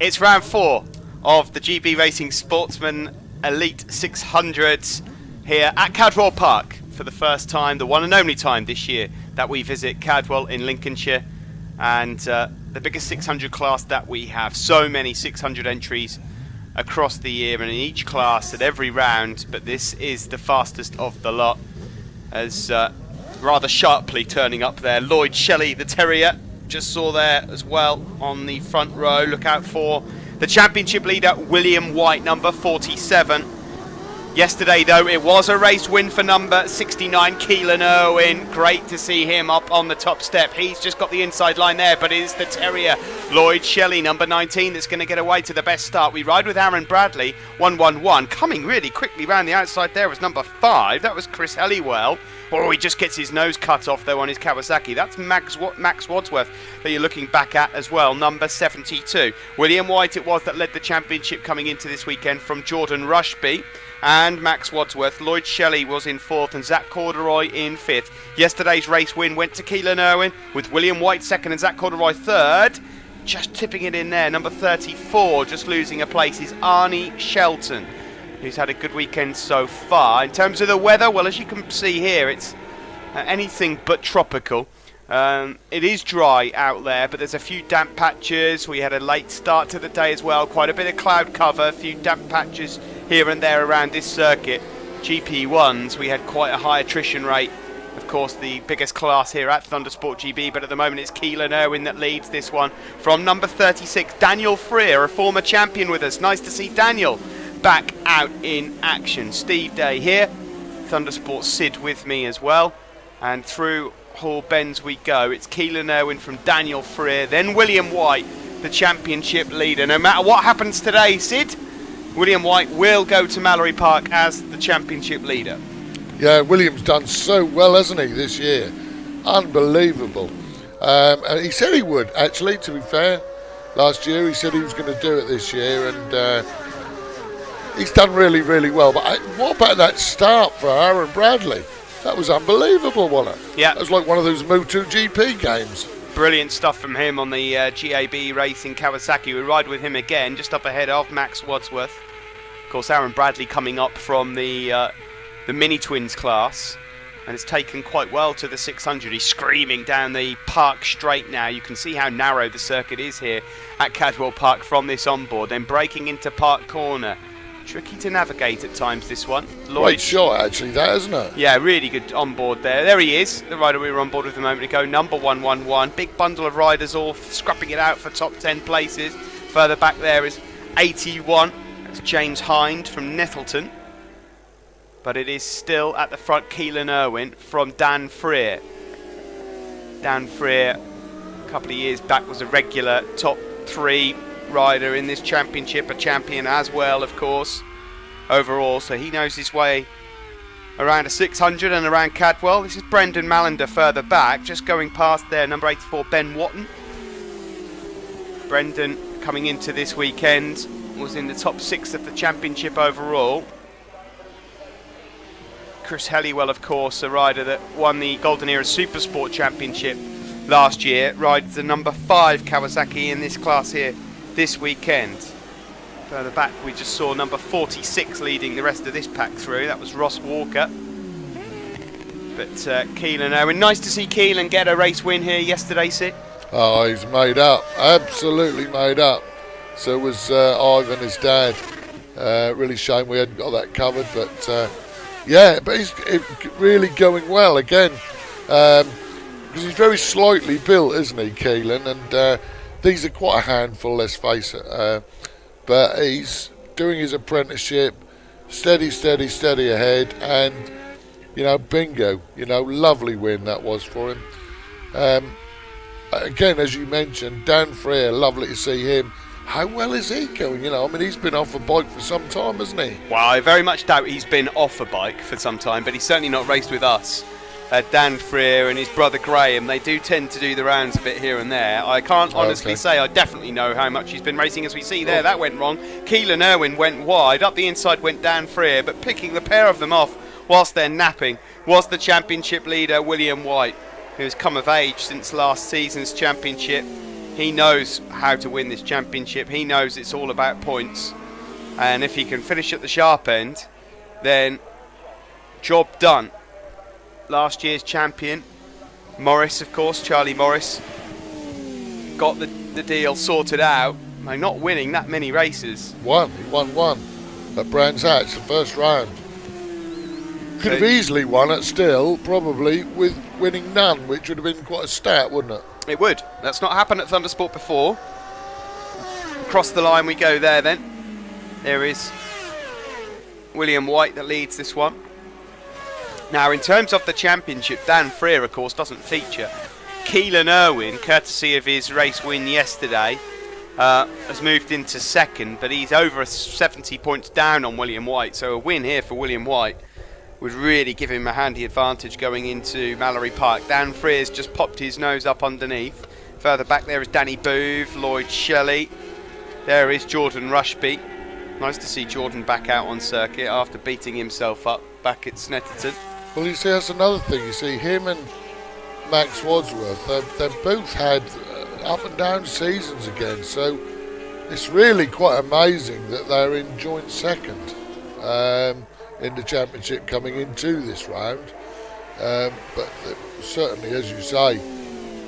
It's round 4 of the GB Racing Sportsman Elite 600s here at Cadwell Park for the first time, the one and only time this year that we visit Cadwell in Lincolnshire, and the biggest 600 class that we have. So many 600 entries across the year and in each class at every round, but this is the fastest of the lot, as rather sharply turning up there. Lloyd Shelley, the terrier, just saw there as well on the front row. Look out for the championship leader, William White, number 47. Yesterday, though, it was a race win for number 69, Keelan Irwin. Great to see him up on the top step. He's just got the inside line there, but it is the terrier, Lloyd Shelley, number 19, that's going to get away to the best start. We ride with Aaron Bradley, 111. Coming really quickly round the outside there was number 5. That was Chris Halliwell. Oh, he just gets his nose cut off, though, on his Kawasaki. That's Max Wadsworth that you're looking back at as well, number 72. William White it was that led the championship coming into this weekend from Jordan Rushby and Max Wadsworth. Lloyd Shelley was in 4th and Zach Corduroy in 5th. Yesterday's race win went to Keelan Irwin, with William White 2nd and Zach Corduroy 3rd. Just tipping it in there, number 34, just losing a place, is Arnie Shelton, who's had a good weekend so far. In terms of the weather, well, as you can see here, it's anything but tropical. It is dry out there, but there's a few damp patches. We had a late start to the day as well, quite a bit of cloud cover, a few damp patches here and there around this circuit. GP1s, we had quite a high attrition rate. Of course, the biggest class here at Thundersport GB, but at the moment it's Keelan Irwin that leads this one from number 36, Daniel Freer, a former champion with us. Nice to see Daniel back out in action. Steve Day here, Thundersport Sid with me as well, and through Hall Bends we go. It's Keelan Irwin from Daniel Freer, then William White, the championship leader. No matter what happens today, Sid, William White will go to Mallory Park as the championship leader. Yeah, William's done so well, hasn't he, this year? Unbelievable. And he said he would, actually, to be fair. Last year he said he was going to do it this year, and he's done really, really well. But what about that start for Aaron Bradley? That was unbelievable, wasn't it? Yeah. That was like one of those MotoGP games. Brilliant stuff from him on the GAB Racing Kawasaki. We ride with him again, just up ahead of Max Wadsworth. Of course, Aaron Bradley coming up from the Mini Twins class, and it's taken quite well to the 600. He's screaming down the park straight now. You can see how narrow the circuit is here at Cadwell Park from this onboard. Then breaking into Park Corner. Tricky to navigate at times, this one. Great shot, actually, that, isn't it? Yeah, really good on board there. There he is, the rider we were on board with a moment ago, number 111. Big bundle of riders all scrapping it out for top 10 places. Further back there is 81. That's James Hind from Nettleton. But it is still at the front, Keelan Irwin from Dan Freer. Dan Freer, a couple of years back, was a regular top 3 rider in this championship, a champion as well, of course, overall, so he knows his way around a 600 and around Cadwell. This is Brendan Mallender further back, just going past there, number 84, Ben Watton. Brendan, coming into this weekend, was in the top 6 of the championship overall. Chris Halliwell, of course, a rider that won the Golden Era Supersport Championship last year, rides the number 5 Kawasaki in this class here this weekend. Further back we just saw number 46 leading the rest of this pack through. That was Ross Walker. But Keelan Irwin, nice to see Keelan get a race win here yesterday, Sid. Oh, he's made up, absolutely made up. So was Ivan, his dad. Really shame we hadn't got that covered, but yeah, but he's really going well again, because he's very slightly built, isn't he, Keelan? And these are quite a handful, let's face it. But he's doing his apprenticeship, steady ahead, and, you know, bingo, you know, lovely win that was for him. Again, as you mentioned, Dan Freer, lovely to see him. How well is he going? You know, I mean, he's been off a bike for some time, hasn't he? Well, I very much doubt he's been off a bike for some time, but he's certainly not raced with us. Dan Freer and his brother Graham, they do tend to do the rounds a bit here and there. I can't honestly say I definitely know how much he's been racing, as we see there. That went wrong. Keelan Irwin went wide. Up the inside went Dan Freer, but picking the pair of them off whilst they're napping was the championship leader, William White, who's come of age since last season's championship. He knows how to win this championship. He knows it's all about points. And if he can finish at the sharp end, then job done. Last year's champion, Morris, of course, Charlie Morris, got the deal sorted out by not winning that many races. He won one at Brands Hatch, the first round. Could have easily won it still, probably, with winning none, which would have been quite a stat, wouldn't it? It would. That's not happened at Thundersport before. Across the line we go there then. There is William White that leads this one. Now, in terms of the championship, Dan Freer, of course, doesn't feature. Keelan Irwin, courtesy of his race win yesterday, has moved into second, but he's over 70 points down on William White, so a win here for William White would really give him a handy advantage going into Mallory Park. Dan Freer's just popped his nose up underneath. Further back there is Danny Booth, Lloyd Shelley. There is Jordan Rushby. Nice to see Jordan back out on circuit after beating himself up back at Snetterton. Well, you see, that's another thing. You see, him and Max Wadsworth, they've both had up and down seasons again, so it's really quite amazing that they're in joint second in the championship coming into this round. But certainly, as you say,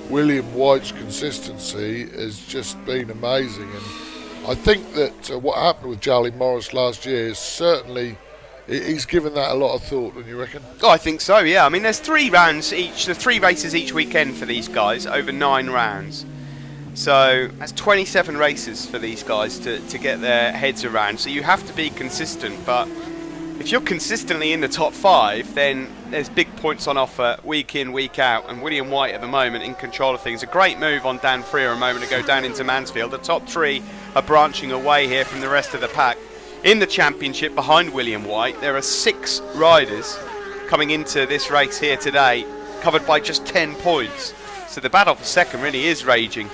William White's consistency has just been amazing, and I think that what happened with Charlie Morris last year is certainly, he's given that a lot of thought, don't you reckon? Oh, I think so, yeah. I mean, there's 3 rounds each, there's 3 races each weekend for these guys, over 9 rounds. So that's 27 races for these guys to get their heads around. So you have to be consistent, but if you're consistently in the top 5, then there's big points on offer week in, week out. And William White at the moment in control of things. A great move on Dan Freer a moment ago down into Mansfield. The top 3 are branching away here from the rest of the pack. In the championship behind William White, there are 6 riders coming into this race here today, covered by just 10 points. So the battle for second really is raging,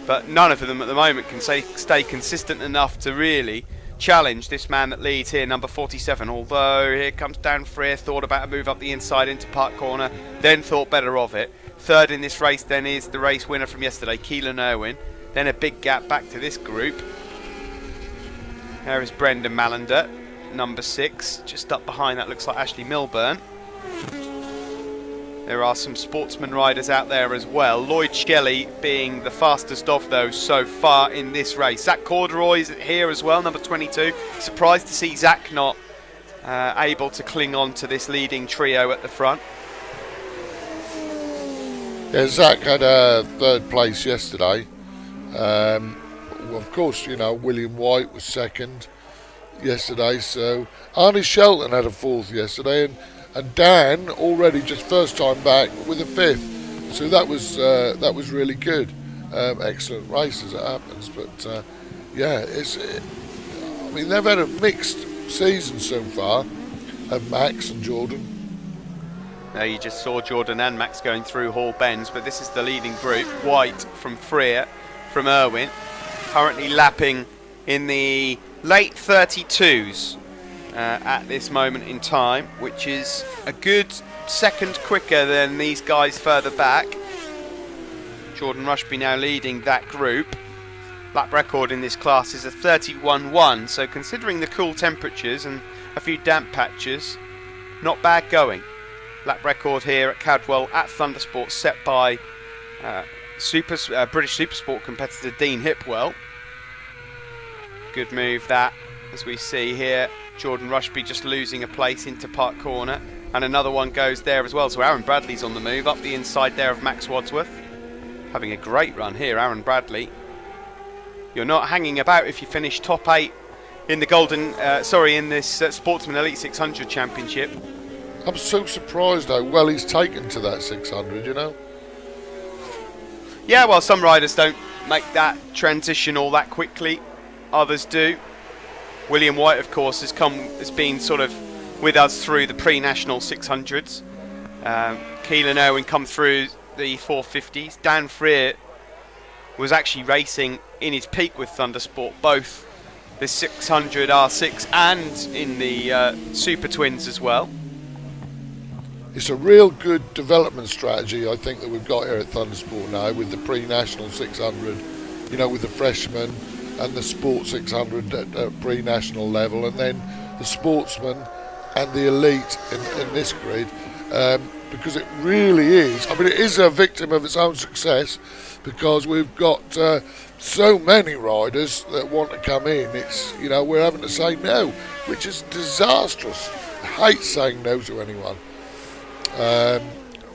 but none of them at the moment can stay consistent enough to really challenge this man that leads here, number 47. Although here comes Dan Freer, thought about a move up the inside into Park Corner, then thought better of it. Third in this race then is the race winner from yesterday, Keelan Irwin. Then a big gap back to this group. There is Brendan Malander, number 6. Just up behind that looks like Ashley Milburn. There are some Sportsman riders out there as well. Lloyd Shelley being the fastest of those so far in this race. Zach Corduroy is here as well, number 22. Surprised to see Zach not able to cling on to this leading trio at the front. Yeah, Zach had a 3rd place yesterday. Of course, you know, William White was 2nd yesterday, so Arnie Shelton had a 4th yesterday, and Dan already just first time back with a 5th, so that was really good. Excellent race as it happens, but yeah, I mean, they've had a mixed season so far, of Max and Jordan. Now you just saw Jordan and Max going through Hall Bends, but this is the leading group. White from Freer, from Irwin, currently lapping in the late 32s at this moment in time, which is a good second quicker than these guys further back. Jordan Rushby now leading that group. Lap record in this class is a 31.1, so considering the cool temperatures and a few damp patches, not bad going. Lap record here at Cadwell at Thundersport set by British Supersport competitor Dean Hipwell. Good move that, as we see here. Jordan Rushby just losing a place into Park Corner, and another one goes there as well. So Aaron Bradley's on the move up the inside there of Max Wadsworth. Having a great run here, Aaron Bradley. You're not hanging about if you finish top 8 in the in this Sportsman Elite 600 Championship. I'm so surprised how well he's taken to that 600, you know. Yeah, well, some riders don't make that transition all that quickly. Others do. William White, of course, has been sort of with us through the pre-national 600s. Keelan Irwin come through the 450s. Dan Freer was actually racing in his peak with Thundersport, both the 600 R6 and in the Super Twins as well. It's a real good development strategy, I think, that we've got here at Thundersport now with the pre-national 600 with the freshmen and the Sport 600 at pre-national level, and then the Sportsman and the Elite in this grid, because it really is. I mean, it is a victim of its own success, because we've got so many riders that want to come in. It's, we're having to say no, which is disastrous. I hate saying no to anyone.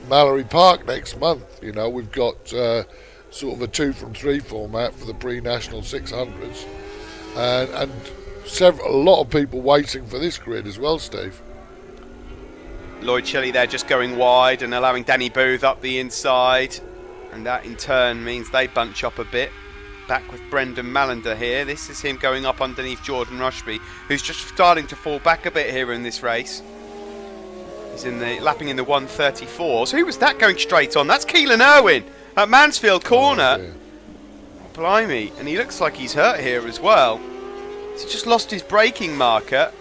Mallory Park next month, we've got sort of a 2 from 3 format for the pre-national 600s, and a lot of people waiting for this grid as well, Steve. Lloyd Shelley there just going wide and allowing Danny Booth up the inside, and that in turn means they bunch up a bit. Back with Brendan Mallender here. This is him going up underneath Jordan Rushby, who's just starting to fall back a bit here in this race. He's lapping in the 134. So who was that going straight on? That's Keelan Irwin at Mansfield Corner. Oh, blimey, and he looks like he's hurt here as well. He's just lost his braking marker.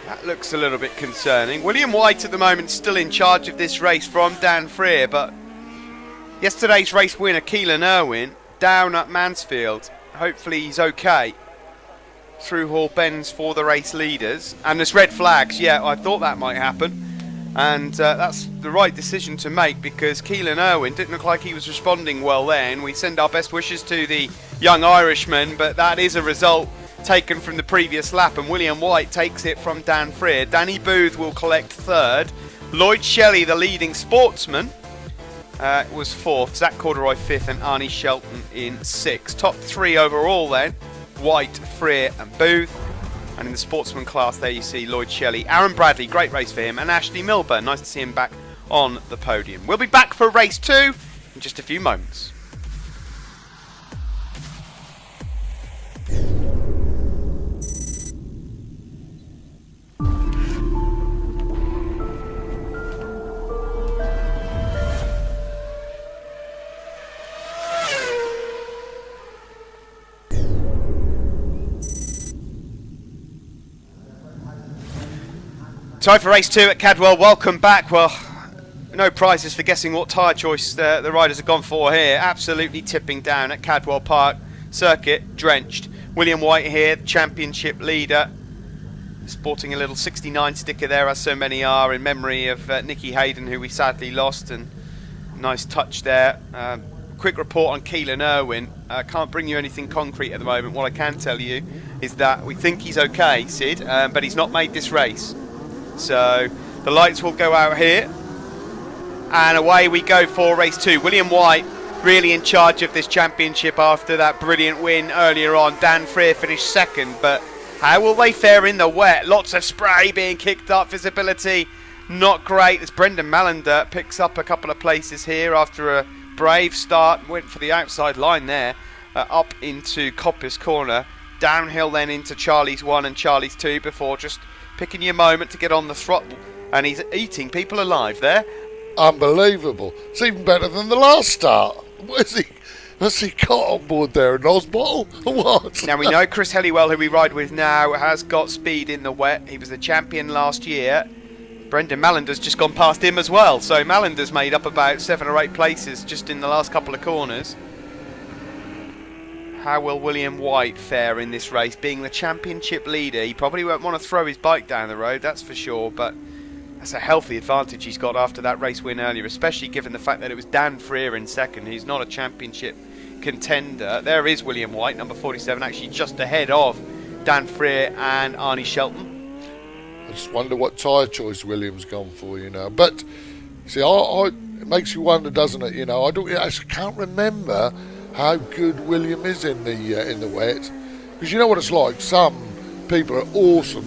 That looks a little bit concerning. William White at the moment still in charge of this race from Dan Freer, but yesterday's race winner Keelan Irwin down at Mansfield. Hopefully he's okay. Through Hall Bends for the race leaders, and there's red flags. Yeah, I thought that might happen, and that's the right decision to make, because Keelan Irwin didn't look like he was responding well then. We send our best wishes to the young Irishman, but that is a result taken from the previous lap, and William White takes it from Dan Freer. Danny Booth will collect third. Lloyd Shelley, the leading Sportsman, was fourth. Zach Corduroy fifth, and Arnie Shelton in sixth. Top three overall then: White, Freer and Booth. And in the Sportsman class there you see Lloyd Shelley, Aaron Bradley, great race for him, and Ashley Milburn. Nice to see him back on the podium. We'll be back for race 2 in just a few moments. Time for race 2 at Cadwell. Welcome back. Well, no prizes for guessing what tyre choice the riders have gone for here. Absolutely tipping down at Cadwell Park circuit, drenched. William White here, the championship leader, sporting a little 69 sticker there, as so many are, in memory of Nicky Hayden, who we sadly lost. And nice touch there. Quick report on Keelan Irwin. Can't bring you anything concrete at the moment. What I can tell you is that we think he's okay, Sid, but he's not made this race. So the lights will go out here, and away we go for race 2. William White really in charge of this championship after that brilliant win earlier on. Dan Freer finished second, but how will they fare in the wet? Lots of spray being kicked up, visibility not great as Brendan Mallender picks up a couple of places here after a brave start. Went for the outside line there, up into Coppice Corner, downhill then into Charlie's 1 and Charlie's 2 before just picking your moment to get on the throttle, and he's eating people alive there. Unbelievable. It's even better than the last start. What's he got on board there, a nose bottle? What? Now we know Chris Helliwell, who we ride with now, has got speed in the wet. He was the champion last year. Brendan Mallender's just gone past him as well, so Mallender's made up about 7 or 8 places just in the last couple of corners. How will William White fare in this race? Being the championship leader, he probably won't want to throw his bike down the road, that's for sure, but that's a healthy advantage he's got after that race win earlier, especially given the fact that it was Dan Freer in second. He's not a championship contender. There is William White, number 47, actually just ahead of Dan Freer and Arnie Shelton. I just wonder what tyre choice William's gone for, But, see, it makes you wonder, doesn't it? I actually can't remember how good William is in the wet, because you know what it's like. Some people are awesome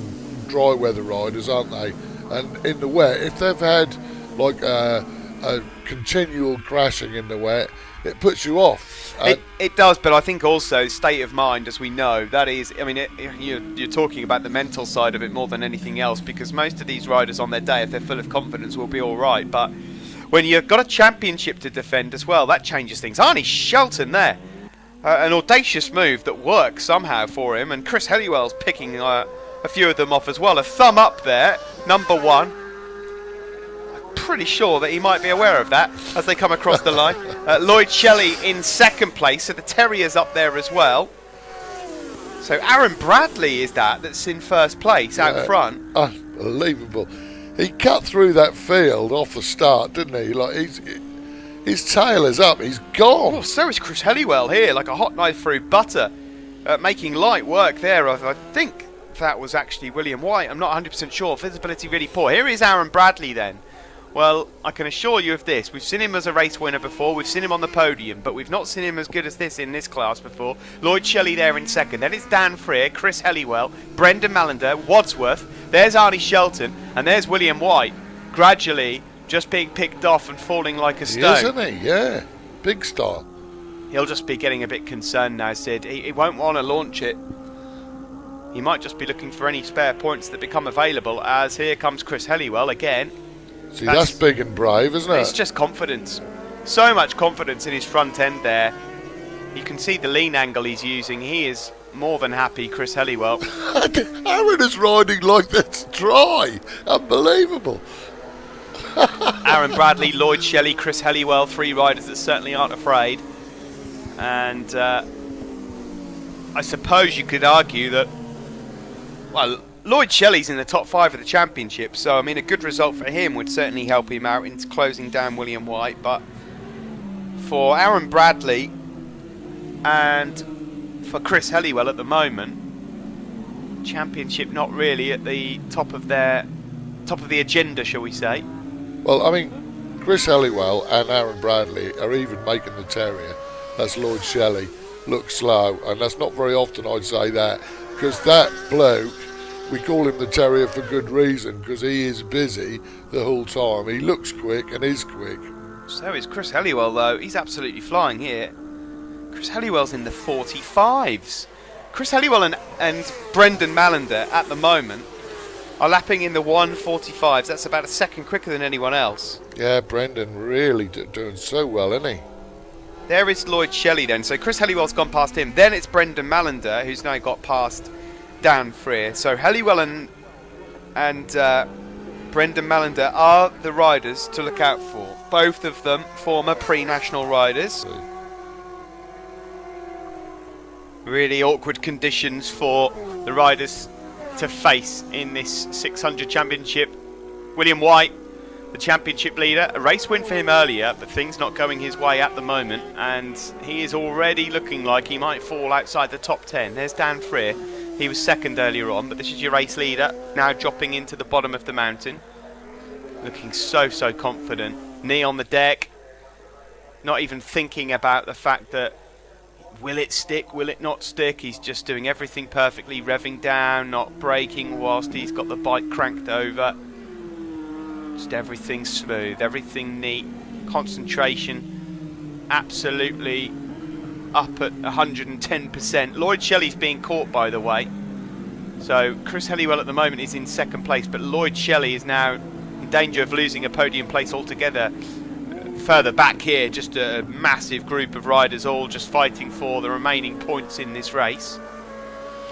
dry weather riders, aren't they? And in the wet, if they've had like a continual crashing in the wet, it puts you off. It does, but I think also state of mind, as we know, that is, I mean, you're talking about the mental side of it more than anything else, because most of these riders on their day, if they're full of confidence, will be all right. But when you've got a championship to defend as well, that changes things. Arnie Shelton there, an audacious move that works somehow for him, and Chris Helliwell's picking a few of them off as well. A thumb up there, number 1. pretty sure that he might be aware of that as they come across the line. Lloyd Shelley in second place, so the Terrier's up there as well. So Aaron Bradley is that's in first place out front. Unbelievable. He cut through that field off the start, didn't he? Like his tail is up, he's gone. Oh, so is Chris Helliwell here, like a hot knife through butter, making light work there. I think that was actually William White. I'm not 100% sure. Visibility really poor. Here is Aaron Bradley then. Well, I can assure you of this. We've seen him as a race winner before. We've seen him on the podium, but we've not seen him as good as this in this class before. Lloyd Shelley there in second. Then it's Dan Freer, Chris Helliwell, Brendan Mallender, Wadsworth. There's Arnie Shelton, and there's William White. Gradually just being picked off and falling like a stone. Isn't he? Yeah. Big star. He'll just be getting a bit concerned now, Sid. He won't want to launch it. He might just be looking for any spare points that become available, as here comes Chris Helliwell again. See, that's big and brave, isn't it? It's just confidence. So much confidence in his front end there. You can see the lean angle he's using. He is more than happy, Chris Helliwell. Aaron is riding like that's dry. Unbelievable. Aaron Bradley, Lloyd Shelley, Chris Helliwell, three riders that certainly aren't afraid. And I suppose you could argue that, well, Lloyd Shelley's in the top 5 of the championship, so I mean a good result for him would certainly help him out in closing down William White. But for Aaron Bradley and for Chris Helliwell at the moment, championship not really at the top of the agenda, shall we say. Well, I mean, Chris Helliwell and Aaron Bradley are even making the Terrier, that's Lloyd Shelley, look slow, and that's not very often I'd say that, because that bloke, we call him the Terrier for good reason, because he is busy the whole time. He looks quick and is quick. So is Chris Helliwell, though. He's absolutely flying here. Chris Helliwell's in the 45s. Chris Helliwell and Brendan Mallender at the moment are lapping in the 145s. That's about a second quicker than anyone else. Yeah, Brendan really doing so well, isn't he? There is Lloyd Shelley then. So Chris Helliwell's gone past him. Then it's Brendan Mallender, who's now got past Dan Freer. So Helliwell and Brendan Mallender are the riders to look out for. Both of them former pre-national riders. Really awkward conditions for the riders to face in this 600 championship. William White, the championship leader, a race win for him earlier, but things not going his way at the moment, and he is already looking like he might fall outside the top 10. There's Dan Freer. He was second earlier on, but this is your race leader, now dropping into the bottom of the mountain. Looking so confident. Knee on the deck. Not even thinking about the fact that will it stick, will it not stick? He's just doing everything perfectly, revving down, not braking whilst he's got the bike cranked over. Just everything smooth, everything neat. Concentration absolutely up at 110%. Lloyd Shelley's being caught, by the way. So Chris Helliwell at the moment is in second place, but Lloyd Shelley is now in danger of losing a podium place altogether. Further back here, just a massive group of riders all just fighting for the remaining points in this race.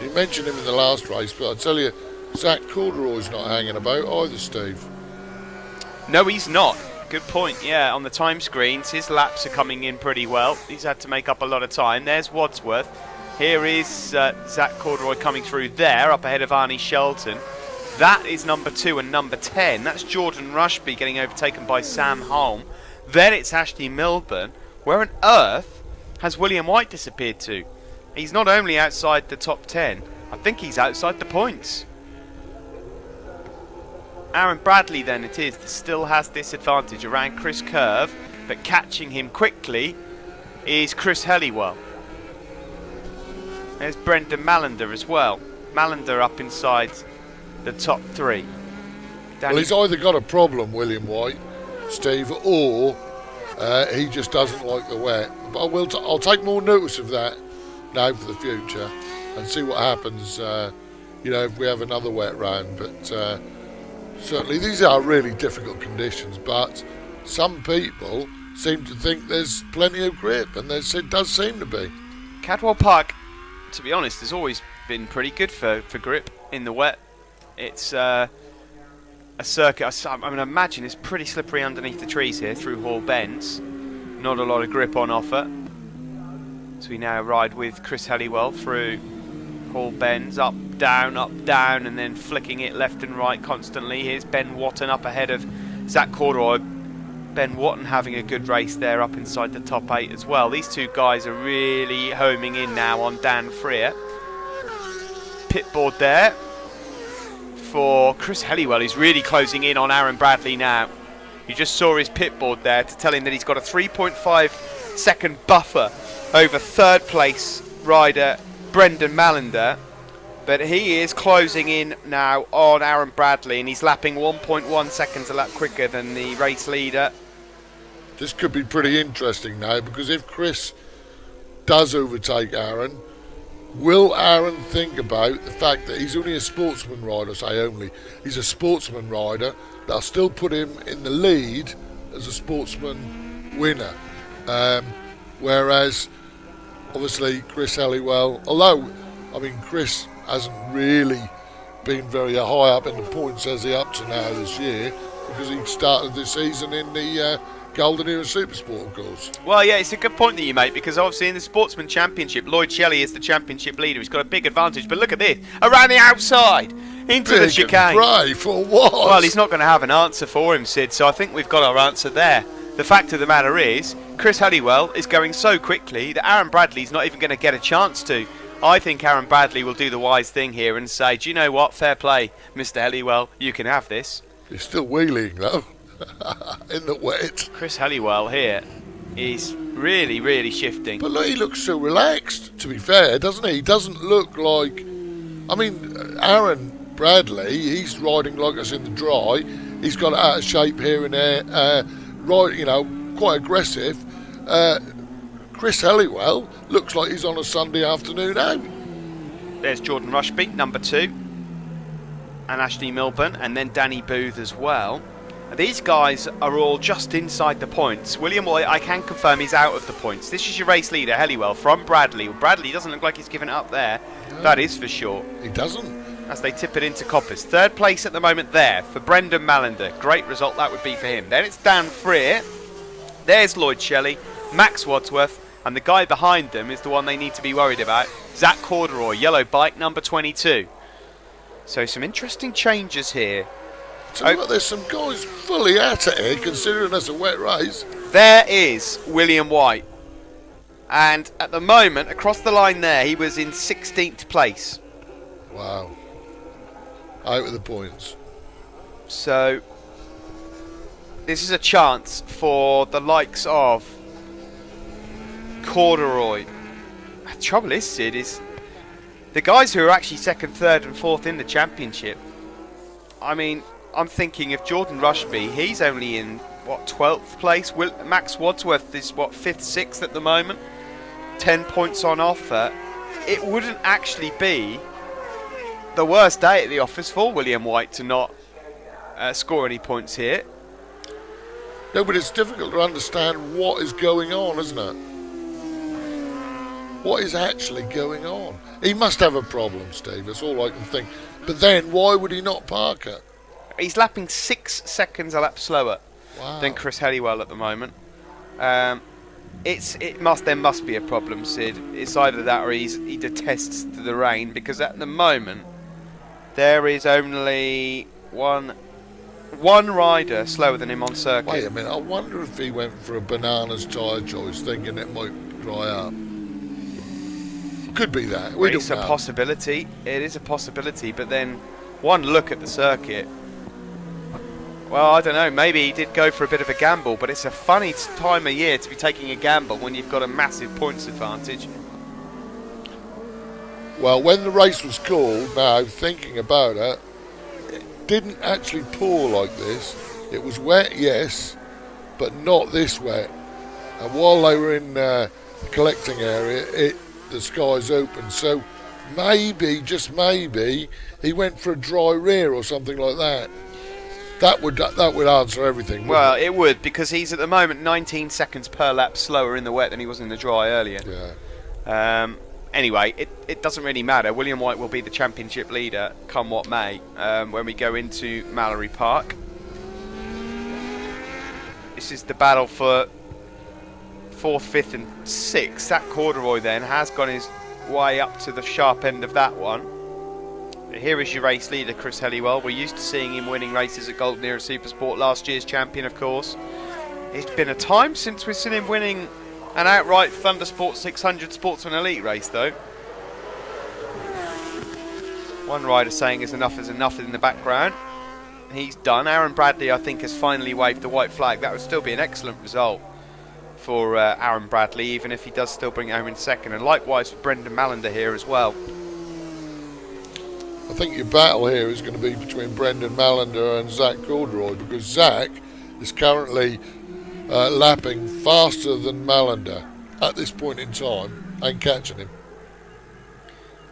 You mentioned him in the last race, but I tell you, Zach Corduroy's not hanging about either, Steve. No, he's not. Good point, yeah. On the time screens, his laps are coming in pretty well. He's had to make up a lot of time. There's Wadsworth. Here is Zach Corduroy coming through there, up ahead of Arnie Shelton. That is number 2 and number 10. That's Jordan Rushby getting overtaken by Sam Holm. Then it's Ashley Milburn. Where on earth has William White disappeared to? He's not only outside the top 10, I think he's outside the points. Aaron Bradley then it is that still has this advantage around Chris Curve, but catching him quickly is Chris Helliwell. There's Brendan Mallender as well. Mallender up inside the top 3. Well, he's either got a problem, William White, Steve, or he just doesn't like the wet. But I'll take more notice of that now for the future and see what happens, if we have another wet round. But certainly these are really difficult conditions, but some people seem to think there's plenty of grip, and there does seem to be. Cadwell Park, to be honest, has always been pretty good for grip in the wet. It's a circuit. I mean, imagine it's pretty slippery underneath the trees here through Hall Bends. Not a lot of grip on offer. So we now ride with Chris Helliwell through Hall Bends, up, down, and then flicking it left and right constantly. Here's Ben Watton up ahead of Zach Corduroy. Ben Watton having a good race there up inside the top 8 as well. These two guys are really homing in now on Dan Freer. Pit board there for Chris Helliwell, who's really closing in on Aaron Bradley now. You just saw his pit board there to tell him that he's got a 3.5 second buffer over third place rider Brendan Mallender. But he is closing in now on Aaron Bradley, and he's lapping 1.1 seconds a lap quicker than the race leader. This could be pretty interesting now, because if Chris does overtake Aaron, will Aaron think about the fact that he's only a Sportsman rider? Say only, he's a Sportsman rider. They'll still put him in the lead as a Sportsman winner. Whereas, obviously, Chris Helliwell, although, I mean, Chris hasn't really been very high up in the points as he up to now this year, because he started this season in the Golden Era Supersport, of course. Well, yeah, it's a good point that you make, because obviously in the Sportsman Championship, Lloyd Shelley is the championship leader. He's got a big advantage, but look at this, around the outside, into big the chicane. Pray for what? Well, he's not going to have an answer for him, Sid, so I think we've got our answer there. The fact of the matter is, Chris Helliwell is going so quickly that Aaron Bradley's not even going to get a chance to. I think Aaron Bradley will do the wise thing here and say, do you know what, fair play, Mr. Helliwell, you can have this. He's still wheeling, though, in the wet. Chris Helliwell here is really, really shifting. But look, he looks so relaxed, to be fair, doesn't he? He doesn't look like... I mean, Aaron Bradley, he's riding like us in the dry. He's got it out of shape here and there, right, you know, quite aggressive. Chris Helliwell looks like he's on a Sunday afternoon out. There's Jordan Rushby, number 2, and Ashley Milburn, and then Danny Booth as well. These guys are all just inside the points. William White, I can confirm he's out of the points. This is your race leader, Helliwell, from Bradley. Bradley doesn't look like he's given it up there. No, that is for sure. He doesn't. As they tip it into Coppers. Third place at the moment there for Brendan Mallender. Great result that would be for him. Then it's Dan Freer. There's Lloyd Shelley, Max Wadsworth, and the guy behind them is the one they need to be worried about. Zach Corduroy, yellow bike, number 22. So some interesting changes here. So there's some guys fully at it here, considering it's a wet race. There is William White. And at the moment, across the line there, he was in 16th place. Wow. Out of the points. So this is a chance for the likes of Corduroy. The trouble is, Sid, is the guys who are actually 2nd, 3rd and 4th in the championship. I mean, I'm thinking of Jordan Rushby. He's only in, what, 12th place? Max Wadsworth is, what, 5th, 6th at the moment? 10 points on offer. It wouldn't actually be the worst day at the office for William White to not score any points here. No, but it's difficult to understand what is going on, isn't it? What is actually going on? He must have a problem, Steve. That's all I can think. But then, why would he not park it? He's lapping 6 seconds a lap slower than Chris Helliwell at the moment. There must be a problem, Sid. It's either that or he detests the rain, because at the moment there is only one rider slower than him on circuit. Wait a minute, I wonder if he went for a bananas tyre choice, thinking it might dry up. Could be that. It's a possibility. It is a possibility, but then one look at the circuit. Well, I don't know. Maybe he did go for a bit of a gamble, but it's a funny time of year to be taking a gamble when you've got a massive points advantage. Well, when the race was called, now thinking about it, it didn't actually pour like this. It was wet, yes, but not this wet. And while they were in the collecting area, the sky's open. So maybe, just maybe, he went for a dry rear or something like that. That would answer everything. Well, it would, because he's at the moment 19 seconds per lap slower in the wet than he was in the dry earlier. Yeah. Anyway, it doesn't really matter. William White will be the championship leader come what may when we go into Mallory Park. This is the battle for 4th, 5th and 6th. Zach Corduroy then has gone his way up to the sharp end of that one. But here is your race leader, Chris Helliwell. We're used to seeing him winning races at Golden Era Supersport, last year's champion of course. It's been a time since we've seen him winning an outright Thundersport 600 Sportsman Elite race though. One rider saying is enough in the background. He's done. Aaron Bradley I think has finally waved the white flag. That would still be an excellent result for Aaron Bradley, even if he does still bring it home in second, and likewise for Brendan Mallender here as well. I think your battle here is going to be between Brendan Mallender and Zach Corduroy, because Zach is currently lapping faster than Mallender at this point in time and catching him.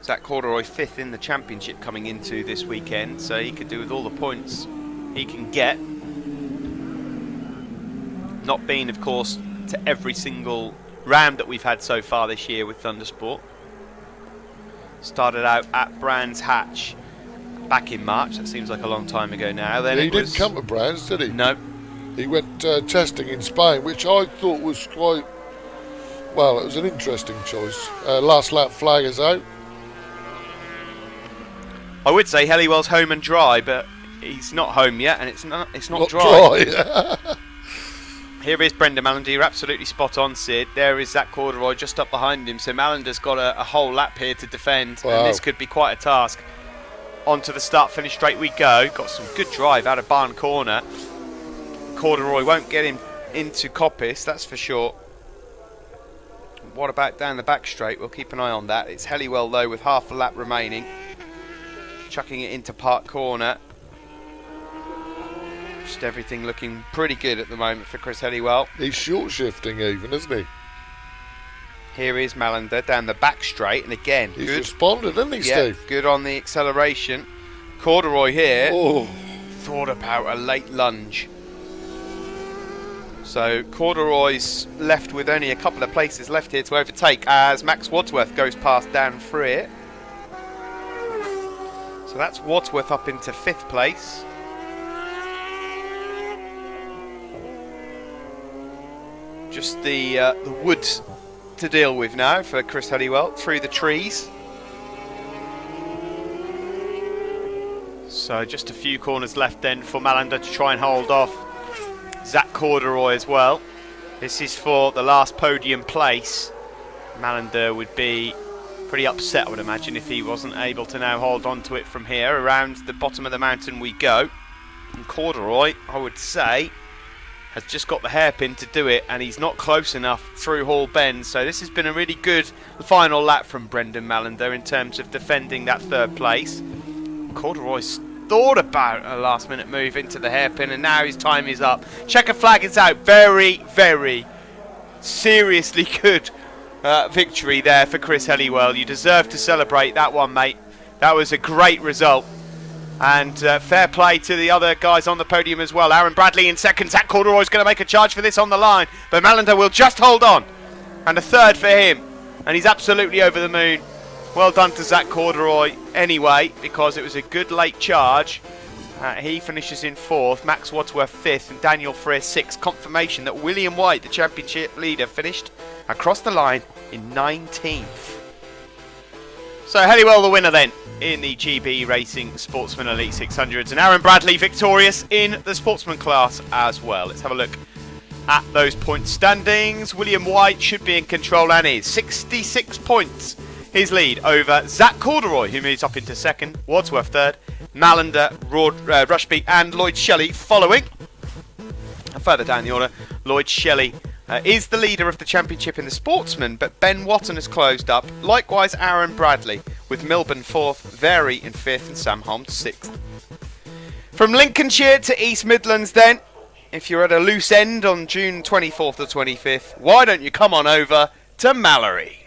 Zach Corduroy 5th in the championship coming into this weekend, so he could do with all the points he can get. Not being, of course, to every single round that we've had so far this year with Thundersport. Started out at Brands Hatch back in March. That seems like a long time ago now. Then he didn't come to Brands, did he? No. He went testing in Spain, which I thought was quite, well, it was an interesting choice. Last lap flag is out. I would say Helliwell's home and dry, but he's not home yet, and it's not dry. Here is Brendan Mallender. You're absolutely spot on, Sid. There is Zach Corduroy just up behind him, so Mallender's got a whole lap here to defend, and this could be quite a task. On to the start-finish straight we go. Got some good drive out of Barn Corner. Corduroy won't get him into Coppice, that's for sure. What about down the back straight? We'll keep an eye on that. It's Helliwell, though, with half a lap remaining. Chucking it into Park Corner. Just everything looking pretty good at the moment for Chris Helliwell. He's short shifting even, isn't he? Here is Mallender down the back straight, and again, he's good. Responded, hasn't he, Steve? Good on the acceleration. Corduroy here thought about a late lunge. So Corduroy's left with only a couple of places left here to overtake as Max Wadsworth goes past Dan Freer. So that's Wadsworth up into 5th place. Just the woods to deal with now for Chris Helliwell through the trees. So just a few corners left then for Mallender to try and hold off Zach Corduroy as well. This is for the last podium place. Mallender would be pretty upset, I would imagine, if he wasn't able to now hold on to it from here. Around the bottom of the mountain we go. And Corduroy, I would say, has just got the hairpin to do it, and he's not close enough through Hall Bend. So this has been a really good final lap from Brendan Mallender in terms of defending that 3rd place. Corduroy's thought about a last minute move into the hairpin, and now his time is up. Checker flag is out. Very, very seriously good victory there for Chris Helliwell. You deserve to celebrate that one, mate. That was a great result. And fair play to the other guys on the podium as well. Aaron Bradley in second. Zach Corduroy's going to make a charge for this on the line, but Mallender will just hold on. And a 3rd for him. And he's absolutely over the moon. Well done to Zach Corduroy anyway, because it was a good late charge. He finishes in 4th, Max Wadsworth 5th, and Daniel Freer 6th. Confirmation that William White, the championship leader, finished across the line in 19th. So Helliwell the winner then in the GB Racing Sportsman Elite 600s, and Aaron Bradley victorious in the Sportsman class as well. Let's have a look at those point standings. William White should be in control and is 66 points. His lead over Zach Corduroy, who moves up into 2nd, Wadsworth 3rd, Mallender, Rushby and Lloyd Shelley following. And further down the order, Lloyd Shelley is the leader of the championship in the Sportsman, but Ben Watton has closed up. Likewise Aaron Bradley, with Milburn 4th, Very in 5th and Sam Holmes 6th. From Lincolnshire to East Midlands then, if you're at a loose end on June 24th or 25th, why don't you come on over to Mallory?